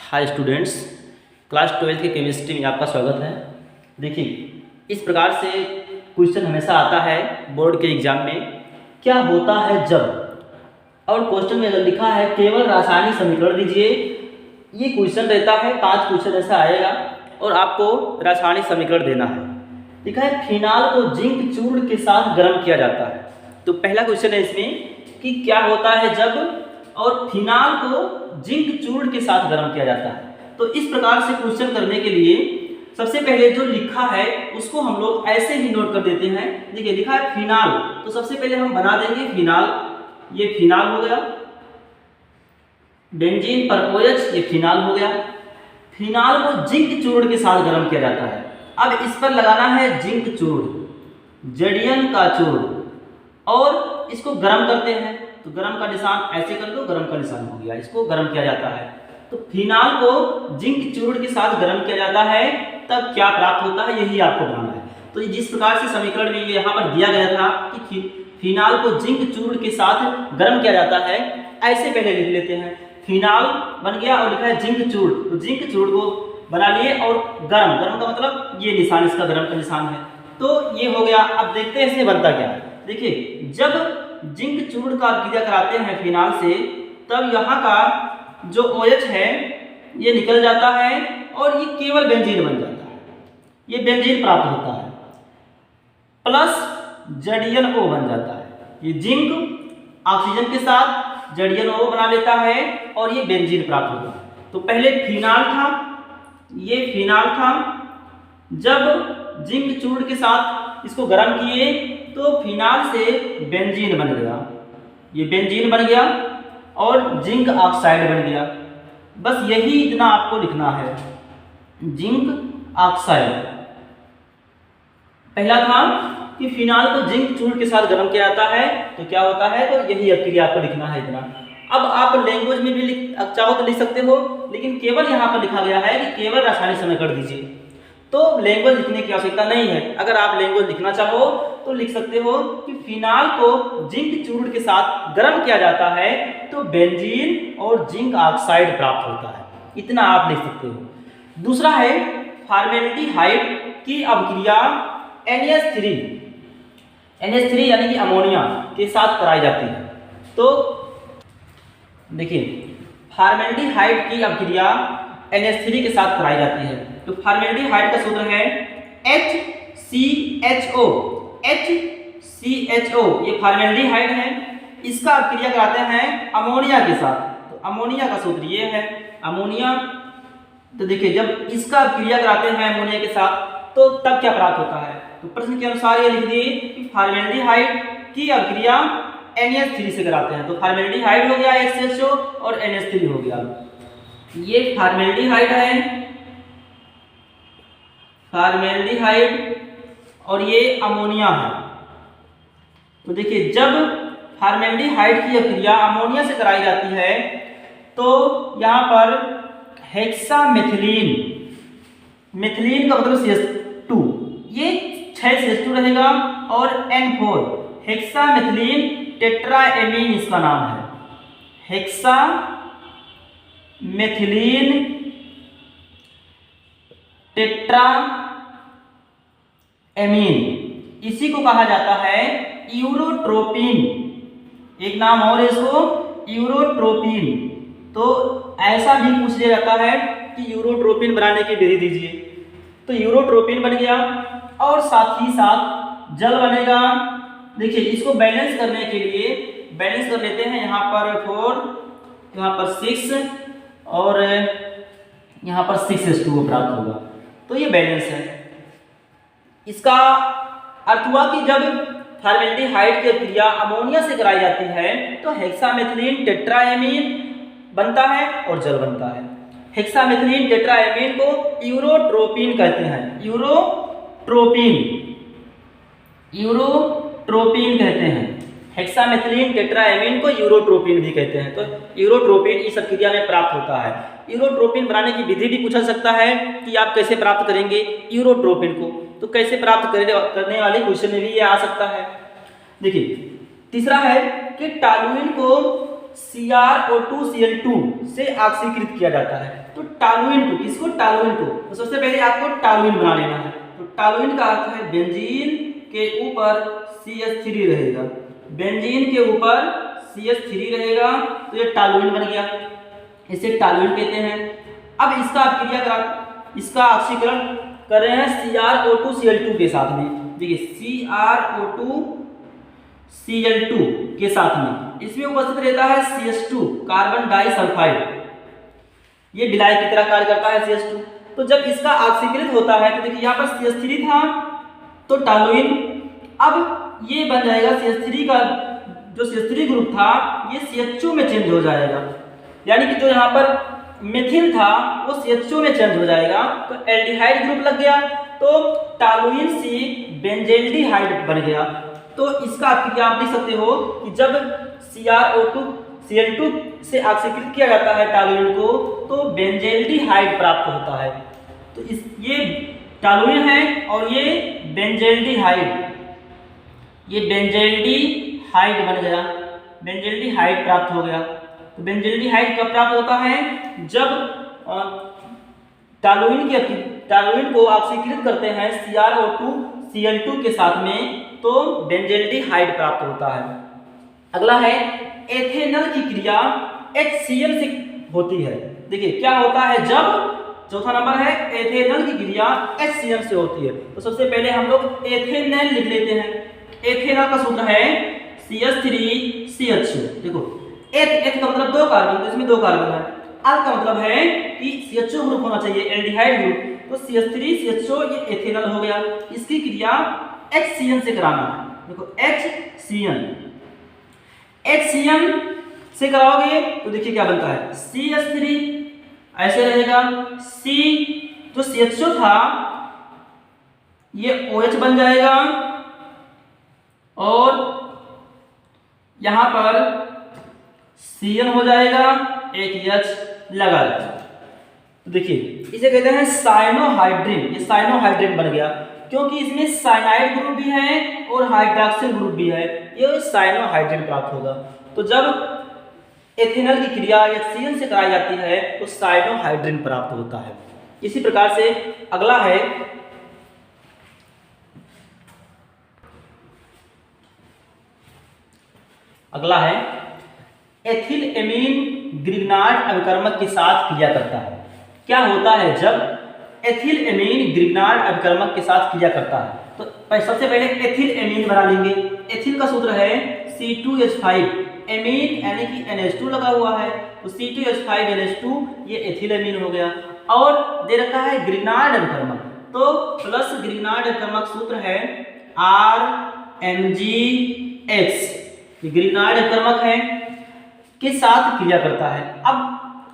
Hi students, class 12 की chemistry में आपका स्वागत है। देखिए, इस प्रकार से क्वेश्चन हमेशा आता है बोर्ड के एग्जाम में, क्या होता है जब, और क्वेश्चन में लिखा है केवल रासायनिक समीकरण दीजिए। ये क्वेश्चन रहता है, 5 क्वेश्चन ऐसा आएगा और आपको रासायनिक समीकरण देना है। लिखा है फिनाल को जिंक चूर्ण के साथ गर्म किया जाता है। तो पहला क्वेश्चन है इसमें कि क्या होता है जब और फिनाल को जिंक चूर्ण के साथ गर्म किया जाता है। तो इस प्रकार से क्वेश्चन करने के लिए सबसे पहले जो लिखा है उसको हम लोग ऐसे ही नोट कर देते हैं। देखिए, लिखा है फिनाल, तो सबसे पहले हम बना देंगे फिनाल। ये फिनाल हो गया, बेंजीन पर OH, ये फिनाल हो गया। फिनाल को जिंक चूर्ण के साथ गर्म किया जाता है। अब इस पर लगाना है जिंक चूर्ण, जड़ियन का चूर्ण, और इसको गर्म करते हैं। तो गर्म का निशान ऐसे कर दो, गर्म का निशान हो गया, इसको गर्म किया जाता है। तो फिनाल को जिंक चूर्ण के साथ गर्म किया जाता है, तब क्या प्राप्त होता है, यही आपको बनाना है। तो जिस प्रकार से समीकरण में यहाँ पर दिया गया था कि फिनाल को जिंक चूर्ण के साथ गर्म किया जाता है, ऐसे पहले लिख लेते हैं। फिनाल बन गया और लिखा है जिंक चूर्ण, तो जिंक चूर्ण को बना लिए और गर्म, गर्म का मतलब ये निशान, इसका गर्म का निशान है। तो ये हो गया। अब देखते हैं इसमें बनता क्या है। देखिए, जब जिंक चूर्ण का क्रिया कराते हैं फिनाल से, तब यहाँ का जो OH है ये निकल जाता है और ये केवल बेंजीन बन जाता है। ये बेंजीन प्राप्त होता है, प्लस जड़ियन O बन जाता है। ये जिंक ऑक्सीजन के साथ जड़ियन O बना लेता है और ये बेंजीन प्राप्त होता है। तो पहले फिनाल था, ये फिनाल था। जब जिंक चूर्ण के साथ इसको गर्म किए तो फिनाल से बेंजीन बन गया, ये बेंजीन बन गया और जिंक ऑक्साइड बन गया। बस यही इतना आपको लिखना है, जिंक ऑक्साइड। पहला था कि फिनाल को जिंक चूर्ण के साथ गर्म किया जाता है, तो क्या होता है, तो यही क्रिया आपको लिखना है इतना। अब आप लैंग्वेज में भी चाहो तो लिख सकते हो, लेकिन केवल यहाँ पर लिखा गया है कि केवल रासायनिक समीकरण दीजिए, तो लैंग्वेज लिखने की आवश्यकता नहीं है। अगर आप लैंग्वेज लिखना चाहो तो लिख सकते हो कि फिनाल को जिंक चूर्ण के साथ गर्म किया जाता है तो बेंजीन और जिंक ऑक्साइड प्राप्त होता है, इतना आप लिख सकते हो। दूसरा है फॉर्मेल्डिहाइड की अभिक्रिया NH3 यानी कि अमोनिया के साथ कराई जाती है। तो देखिए, फॉर्मेल्डिहाइड की अभिक्रिया NH3 के साथ कराई जाती है। तो फॉर्मेल्डिहाइड का सूत्र है HCHO, ये फॉर्मेल्डिहाइड है। इसका अभिक्रिया कराते हैं अमोनिया के साथ। तो अमोनिया का सूत्र ये है, अमोनिया। तो देखिए, जब इसका अभिक्रिया कराते हैं अमोनिया के साथ तो तब क्या प्राप्त होता है। तो प्रश्न के अनुसार ये लिख दिए कि फॉर्मेल्डिहाइड की अभिक्रिया NH3 से कराते हैं। तो फॉर्मेल्डिहाइड हो गया HCHO और NH3 हो गया। ये फॉर्मेल्डिहाइड है, फॉर्मेल्डिहाइड, और ये अमोनिया है। तो देखिए, जब फॉर्मेल्डिहाइड की अभिक्रिया अमोनिया से कराई जाती है तो यहाँ पर हेक्सामेथिलीन, मेथिलीन का मतलब CH2, ये 6 CH2 रहेगा और N4, हेक्सामेथिलीन टेट्राएमीन इसका नाम है। हेक्सामेथिलीन टेट्राएमीन, इसी को कहा जाता है यूरोट्रोपिन। एक नाम और है इसको, यूरोट्रोपिन। तो ऐसा भी पूछ लिया जाता है कि यूरोट्रोपिन बनाने की विधि दीजिए। तो यूरोट्रोपिन बन गया और साथ ही साथ जल बनेगा। देखिए, इसको बैलेंस करने के लिए बैलेंस कर लेते हैं। यहाँ पर 4, यहाँ पर 6 और यहाँ पर 6H2O प्राप्त होगा। तो ये बैलेंस है। इसका अर्थ हुआ कि जब फॉर्मेल्डिहाइड की क्रिया अमोनिया से कराई जाती है तो हेक्सामेथिलीन टेट्राएमीन बनता है और जल बनता है। हेक्सामेथिलीन टेट्राएमीन को यूरोट्रोपिन कहते हैं, यूरोट्रोपिन कहते हैं। हेक्सामेथिलीन टेट्राएमीन को यूरोट्रोपिन भी कहते हैं। तो यूरोट्रोपिन इस क्रिया में प्राप्त होता है। यूरोट्रोपिन बनाने की विधि भी पूछा सकता है कि आप कैसे प्राप्त करेंगे यूरोट्रोपिन को, तो कैसे प्राप्त करने वाले क्वेश्चन में भी ये आ सकता है। देखिए, तीसरा है कि टॉलुइन को CrO2Cl2 से ऑक्सीकृत किया जाता है। तो टॉलुइन को, किसको? टॉलुइन को। तो सबसे पहले आपको टॉलुइन बना लेना है। तो टॉलुइन का अर्थ है बेंजीन के ऊपर CH3 रहेगा, बेंजीन के ऊपर CH3 रहेगा, तो ये टॉलुइन बन गया, इसे टॉलुइन कहते हैं। अब इसका आप क्रिया करा, इसका ऑक्सीकरण कर रहे हैं CrO2Cl2 के साथ में। देखिए CrO2Cl2 के साथ में इसमें उपस्थित रहता है CH2 कार्बन डाइसल्फाइड, ये विलायक की तरह कार्य करता है CH2। तो जब इसका ऑक्सीकृत होता है तो देखिए यहाँ पर CH3 था तो टॉलुइन, अब ये बन जाएगा CH3 का जो CH3 ग्रुप था ये CHO में चेंज हो जाएगा, यानी कि जो यहाँ पर मेथिल था वो CHO में चेंज हो जाएगा, तो एल्डिहाइड ग्रुप लग गया, तो टॉलुइन सी बेंजेल्डिहाइड बन गया। तो इसका क्रिया आप लिख सकते हो कि जब CrO2Cl2 से ऑक्सीकृत किया जाता है टॉलुइन को तो बेंजेल्डिहाइड प्राप्त होता है। तो ये टॉलुइन है और ये बेंजेल्डिहाइड, ये बेंजेल्डिहाइड बन गया, बेंजेल्डिहाइड प्राप्त हो गया। तो बेंजेल्डिहाइड कब प्राप्त होता है? जब टॉलुइन को ऑक्सीकृत करते हैं CrO2Cl2 के साथ में तो बेंजेल्डिहाइड प्राप्त होता है। अगला है एथेनॉल की क्रिया HCl से होती है। देखिए क्या होता है जब, चौथा नंबर है एथेनॉल की क्रिया HCl से होती है। तो सबसे पहले हम लोग एथेनॉल लिख लेते हैं। एथेनॉल का सूत्र है CH3CH। देखो एथ का मतलब 2 कार्बन, तो इसमें 2 कार्बन है। अल का मतलब है कि CHO ग्रुप होना चाहिए, एल्डिहाइड ग्रुप, तो CH3CHO ये एथेनॉल हो गया। इसकी क्रिया HCl से कराना है। देखो HCl से कराओगे तो देखिए क्या बनता है CH3 ऐसे रहेगा, C जो CHO था ये OH बन जाएगा और यहां पर Cl हो जाएगा, एक H लगा देगा। तो देखिए इसे कहते हैं साइनोहाइड्रिन, ये साइनोहाइड्रिन बन गया क्योंकि इसमें साइनाइड ग्रुप भी है और हाइड्रॉक्सिल ग्रुप भी है, ये साइनोहाइड्रिन प्राप्त होगा। तो जब एथेनॉल की क्रिया HCl से कराई जाती है तो साइनोहाइड्रिन प्राप्त होता है। इसी प्रकार से अगला है एथिल एमीन ग्रिग्नार्ड अभिकर्मक के साथ क्रिया करता है। क्या होता है जब एथिल एमीन ग्रिग्नार्ड अभिकर्मक के साथ क्रिया करता है? तो सबसे पहले एथिल एमीन बना लेंगे। एथिल का सूत्र है C2H5, एमीन यानी कि NH2 लगा हुआ है, तो C2H5NH2 ये एथिल एमीन हो गया। और दे रखा है ग्रिग्नार्ड अभिकर्मक, तो प्लस ग्रिग्नार्ड अभिकर्मक सूत्र है RMgX, ग्रिग्नार्ड अभिकर्मक है के साथ क्रिया करता है। अब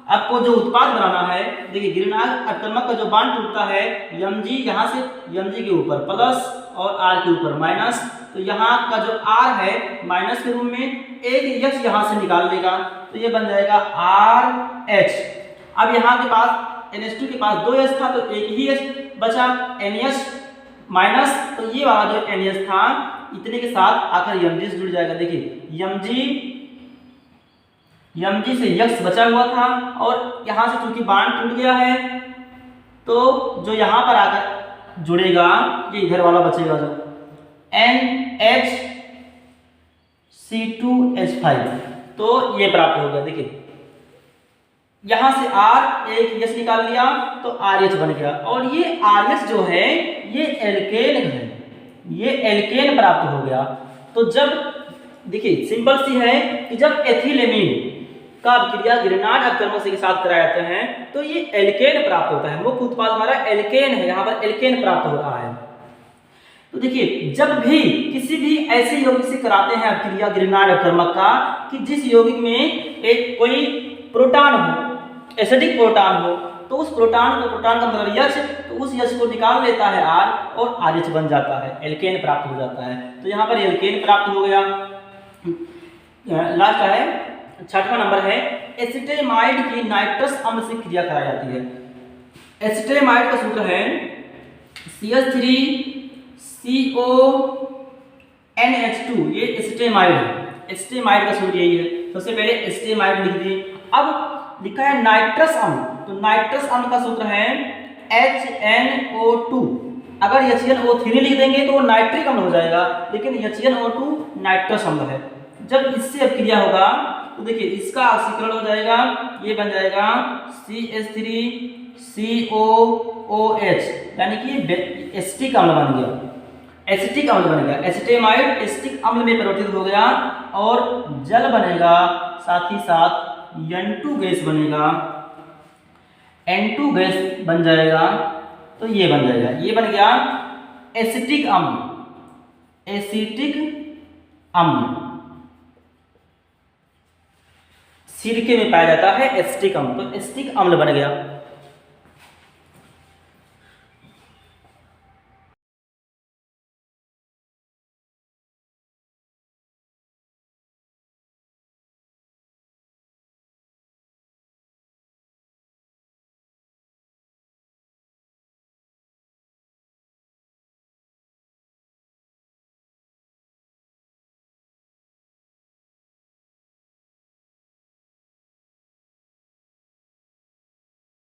आपको जो उत्पाद बनाना है, देखिए ग्रिग्नार्ड अभिकर्मक का जो बांड टूटता है Mg, यहाँ से Mg के ऊपर प्लस और R के ऊपर माइनस, तो यहाँ का जो R है माइनस के रूप में एक H यहाँ से निकाल लेगा, तो ये बन जाएगा RH। अब यहाँ के पास NH2 के पास 2 H था तो एक ही H बचा, NH माइनस, तो ये वाला जो NH था इतने के साथ आकर Mg से जुड़ जाएगा। देखिए Mg से X बचा हुआ था और यहाँ से चूंकि बांड टूट गया है तो जो यहाँ पर आकर जुड़ेगा ये इधर वाला बचेगा जो NHC2H5, तो ये प्राप्त हो गया। देखिए यहाँ से R एक H निकाल लिया तो RH बन गया, और ये RH जो है ये एल्केन है, ये एल्केन प्राप्त हो गया। तो जब देखिए सिंपल सी है कि जब एथिलेमीन का क्रिया ग्रिग्नार्ड अभिकर्मक के साथ कराए जाते हैं तो ये एल्केन प्राप्त होता है। मुख्य उत्पाद हमारा एल्केन है, यहाँ पर एल्केन प्राप्त हो रहा है। तो देखिए जब भी किसी भी ऐसे यौगिक से कराते हैं क्रिया ग्रिग्नार्ड अभिकर्मक का कि जिस यौगिक में एक कोई प्रोटॉन हो, एसिडिक प्रोटॉन हो, तो उस प्रोटॉन का मतलब H, तो उस H को निकाल लेता है R और RH बन जाता है, एल्केन प्राप्त हो जाता है। तो यहाँ पर एल्केन प्राप्त हो गया। लास्ट है 6वां नंबर है एसिटेमाइड की नाइट्रस अम्ल से क्रिया कराई जाती है। एसिटेमाइड का सूत्र है CH3CONH2, ये एसिटेमाइड है, एसिटेमाइड का सूत्र यही है। सबसे पहले एसिटामाइड लिख दिए। अब लिखा है नाइट्रस अम्ल, तो नाइट्रस अम्ल का सूत्र है HNO2। अगर HNO3 लिख देंगे तो वो नाइट्रिक अम्ल हो जाएगा, लेकिन HNO2 नाइट्रस अम्ल है। जब इससे अब क्रिया होगा तो देखिए इसका ऑक्सीकरण हो जाएगा, ये बन जाएगा CH3COOH, यानी कि एसिटिक अम्ल बन गया, एसिटिक अम्ल बन गया। एसिटामाइड एसिटिक अम्ल में परिवर्तित हो गया और जल बनेगा, साथ ही साथ N2 गैस बनेगा, N2 गैस बन जाएगा, तो ये बन जाएगा, ये बन गया एसिटिक अम्ल, एसिटिक अम्ल। सिरके में पाया जाता है एसिटिक अम्ल, तो एसिटिक अम्ल बन गया।